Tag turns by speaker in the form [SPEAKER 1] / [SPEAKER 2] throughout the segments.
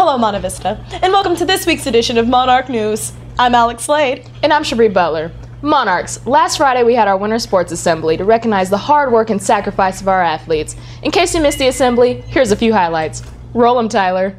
[SPEAKER 1] Hello, Monta Vista, and welcome to this week's edition of Monarch News. I'm Alex Slade.
[SPEAKER 2] And I'm Shabri Butler. Monarchs, last Friday we had our Winter Sports Assembly to recognize the hard work and sacrifice of our athletes. In case you missed the assembly, here's a few highlights. Roll 'em, Tyler.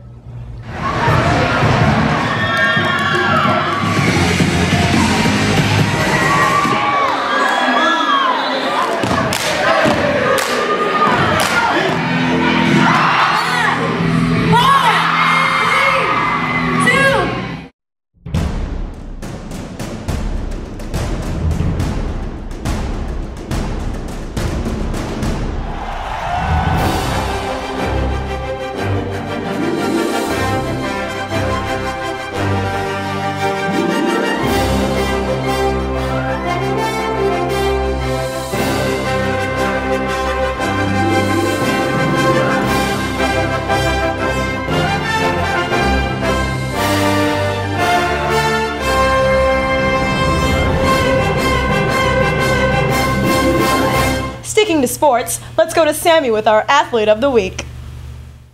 [SPEAKER 1] Sticking to sports, let's go to Sammy with our Athlete of the Week.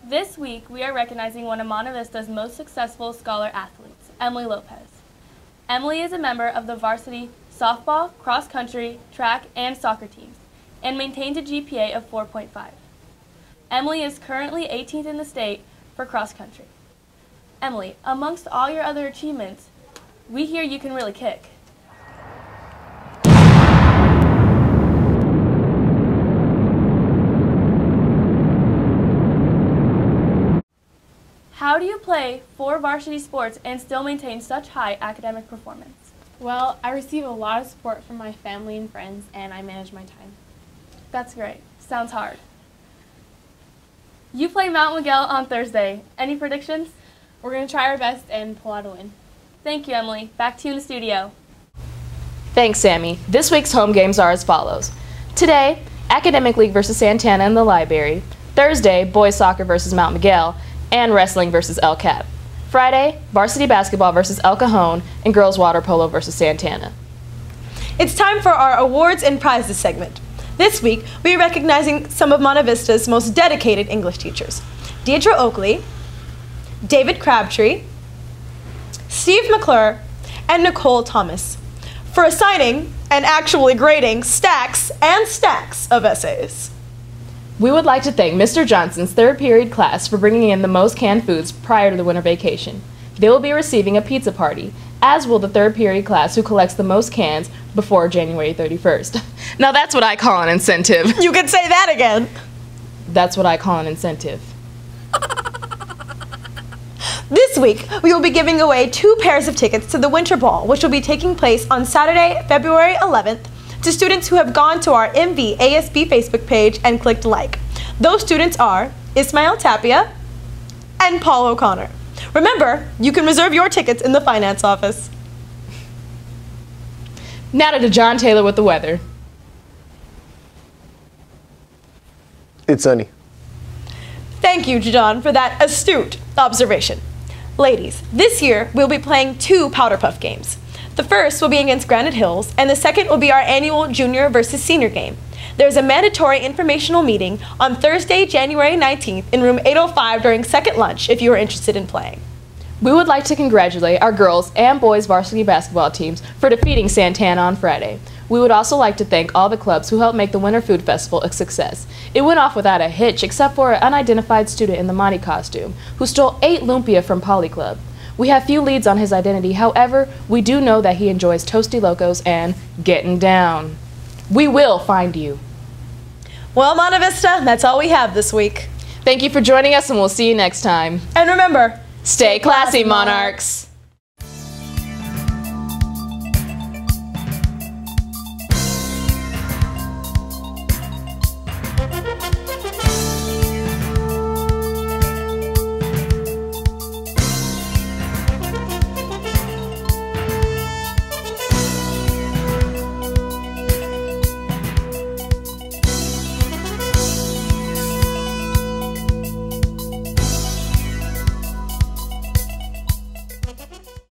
[SPEAKER 3] This week, we are recognizing one of Monta Vista's most successful scholar athletes, Emily Lopez. Emily is a member of the varsity softball, cross-country, track, and soccer teams, and maintains a GPA of 4.5. Emily is currently 18th in the state for cross-country. Emily, amongst all your other achievements, we hear you can really kick. How do you play 4 varsity sports and still maintain such high academic performance?
[SPEAKER 4] Well, I receive a lot of support from my family and friends, and I manage my time.
[SPEAKER 3] That's great. Sounds hard. You play Mount Miguel on Thursday. Any predictions?
[SPEAKER 4] We're going to try our best and pull out a win.
[SPEAKER 3] Thank you, Emily. Back to you in the studio.
[SPEAKER 2] Thanks, Sammy. This week's home games are as follows. Today, Academic League versus Santana in the Library. Thursday, boys soccer versus Mount Miguel, and wrestling versus El Cap. Friday, varsity basketball versus El Cajon, and girls water polo versus Santana.
[SPEAKER 1] It's time for our awards and prizes segment. This week, we are recognizing some of Monta Vista's most dedicated English teachers. Deidre Oakley, David Crabtree, Steve McClure, and Nicole Thomas for assigning and actually grading stacks and stacks of essays.
[SPEAKER 2] We would like to thank Mr. Johnson's third period class for bringing in the most canned foods prior to the winter vacation. They will be receiving a pizza party, as will the third period class who collects the most cans before January 31st. Now that's what I call an incentive.
[SPEAKER 1] You can say that again.
[SPEAKER 2] That's what I call an incentive.
[SPEAKER 1] This week, we will be giving away 2 pairs of tickets to the Winter Ball, which will be taking place on Saturday, February 11th, to students who have gone to our MVASB Facebook page and clicked like. Those students are Ismail Tapia and Paul O'Connor. Remember, you can reserve your tickets in the finance office.
[SPEAKER 2] Now to John Taylor with the weather.
[SPEAKER 5] It's sunny.
[SPEAKER 1] Thank you, John, for that astute observation. Ladies, this year we'll be playing 2 Powder Puff games. The first will be against Granite Hills, and the second will be our annual junior versus senior game. There's a mandatory informational meeting on Thursday, January 19th in room 805 during second lunch if you are interested in playing.
[SPEAKER 2] We would like to congratulate our girls and boys varsity basketball teams for defeating Santana on Friday. We would also like to thank all the clubs who helped make the Winter Food Festival a success. It went off without a hitch except for an unidentified student in the Monty costume who stole 8 lumpia from Poly Club. We have few leads on his identity, however, we do know that he enjoys Toasty Locos and getting down. We will find you.
[SPEAKER 1] Well, Monta Vista, that's all we have this week.
[SPEAKER 2] Thank you for joining us, and we'll see you next time.
[SPEAKER 1] And remember,
[SPEAKER 2] stay classy, Monarchs!